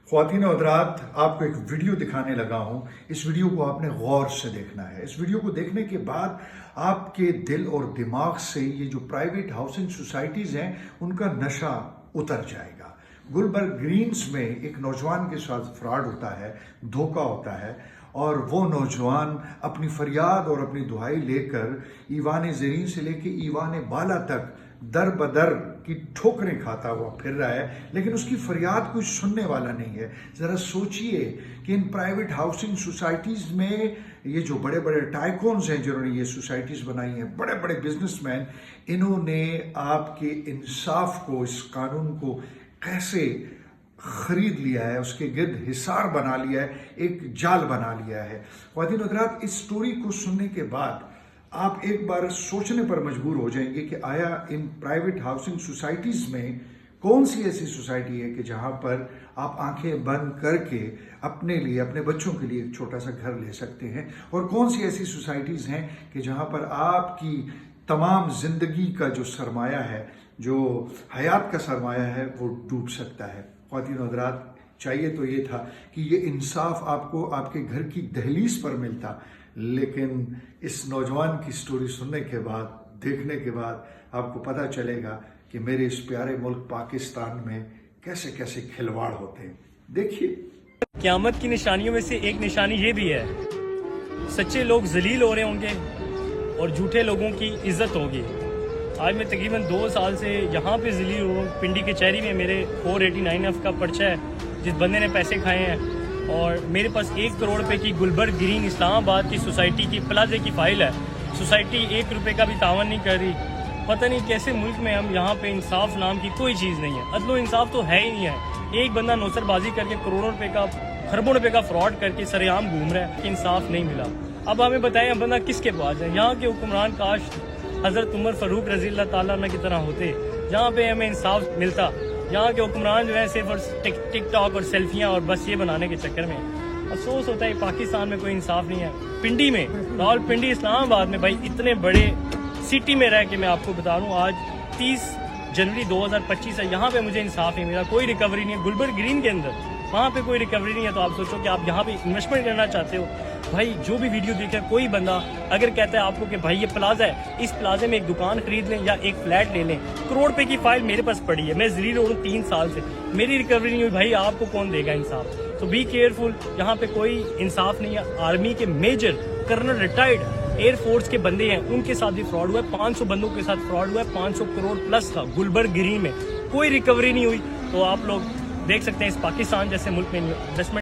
خواتین و حضرات، آپ کو ایک ویڈیو دکھانے لگا ہوں۔ اس ویڈیو کو آپ نے غور سے دیکھنا ہے۔ اس ویڈیو کو دیکھنے کے بعد آپ کے دل اور دماغ سے یہ جو پرائیویٹ ہاؤسنگ سوسائٹیز ہیں ان کا نشہ اتر جائے گا۔ گلبرگ گرینز میں ایک نوجوان کے ساتھ فراڈ ہوتا ہے، دھوکہ ہوتا ہے، اور وہ نوجوان اپنی فریاد اور اپنی دہائی لے کر ایوان زرین سے لے کے ایوان بالا تک در بدر کی ٹھوکریں کھاتا ہوا پھر رہا ہے، لیکن اس کی فریاد کوئی سننے والا نہیں ہے۔ ذرا سوچئے کہ ان پرائیویٹ ہاؤسنگ سوسائٹیز میں یہ جو بڑے بڑے ٹائکونز ہیں جنہوں نے یہ سوسائٹیز بنائی ہیں، بڑے بڑے بزنس مین، انہوں نے آپ کے انصاف کو، اس قانون کو کیسے خرید لیا ہے، اس کے گرد حصار بنا لیا ہے، ایک جال بنا لیا ہے۔ خواتین و حضرات، اس سٹوری کو سننے کے بعد آپ ایک بار سوچنے پر مجبور ہو جائیں گے کہ آیا ان پرائیویٹ ہاؤسنگ سوسائٹیز میں کون سی ایسی سوسائٹی ہے کہ جہاں پر آپ آنکھیں بند کر کے اپنے لیے، اپنے بچوں کے لیے ایک چھوٹا سا گھر لے سکتے ہیں، اور کون سی ایسی سوسائٹیز ہیں کہ جہاں پر آپ کی تمام زندگی کا جو سرمایہ ہے، جو حیات کا سرمایہ ہے، وہ ڈوب سکتا ہے۔ خواتین و حضرات، چاہیے تو یہ تھا کہ یہ انصاف آپ کو آپ کے گھر کی دہلیز پر ملتا، لیکن اس نوجوان کی سٹوری سننے کے بعد، دیکھنے کے بعد آپ کو پتہ چلے گا کہ میرے اس پیارے ملک پاکستان میں کیسے کیسے کھلواڑ ہوتے ہیں۔ دیکھیے، قیامت کی نشانیوں میں سے ایک نشانی یہ بھی ہے، سچے لوگ ذلیل ہو رہے ہوں گے اور جھوٹے لوگوں کی عزت ہوگی۔ آج میں تقریباً 2 سال سے یہاں پہ ذلیل ہو رہا ہوں۔ پنڈی کچہری میں میرے 489F کا پرچہ ہے، جس بندے نے پیسے کھائے ہیں، اور میرے پاس 1 کروڑ روپے کی گلبرگ گرین اسلام آباد کی سوسائٹی کی پلازے کی فائل ہے۔ سوسائٹی 1 روپے کا بھی تعاون نہیں کر رہی۔ پتہ نہیں کیسے ملک میں ہم یہاں پہ انصاف نام کی کوئی چیز نہیں ہے، عدل و انصاف تو ہے ہی نہیں ہے۔ ایک بندہ نوسر بازی کر کے کروڑوں روپے کا، خربوں روپے کا فراڈ کر کے سر عام گھوم رہا ہے کہ انصاف نہیں ملا۔ اب ہمیں بتائیں اب بندہ کس کے پاس ہے؟ یہاں کے حکمران کاش حضرت عمر فاروق رضی اللہ تعالیٰ عنہ کی طرح ہوتے، جہاں پہ ہمیں انصاف ملتا۔ یہاں کے حکمران جو ہے صرف ٹک ٹاک اور سیلفیاں اور بس یہ بنانے کے چکر میں۔ افسوس ہوتا ہے پاکستان میں کوئی انصاف نہیں ہے۔ پنڈی میں، راول پنڈی اسلام آباد میں، بھائی اتنے بڑے سٹی میں رہ کے میں آپ کو بتا رہا ہوں، آج 30 جنوری 2025 ہے، یہاں پہ مجھے انصاف نہیں ملا، کوئی ریکوری نہیں ہے۔ گلبرگ گرین کے اندر وہاں پہ کوئی ریکوری نہیں ہے، تو آپ سوچو کہ آپ یہاں پہ انویسٹمنٹ کرنا چاہتے ہو۔ بھائی جو بھی ویڈیو دیکھے، کوئی بندہ اگر کہتا ہے آپ کو کہ بھائی یہ پلازا ہے، اس پلازے میں ایک دکان خرید لیں یا ایک فلیٹ لے لیں، کروڑ روپے کی فائل میرے پاس پڑی ہے، میں ذلیل ہو رہا ہوں 3 سال سے، میری ریکوری نہیں ہوئی، بھائی آپ کو کون دے گا انصاف؟ تو بی کیئرفل، یہاں پہ کوئی انصاف نہیں ہے۔ آرمی کے major colonel retired air force کے بندے ہیں، ان کے ساتھ بھی فراڈ ہوا ہے، 500 بندوں کے ساتھ فراڈ ہوا ہے، 500 کروڑ پلس کا گلبرگ گرین میں، کوئی ریکوری نہیں ہوئی۔ تو آپ لوگ دیکھ سکتے ہیں اس پاکستان جیسے ملک میں انویسٹمنٹ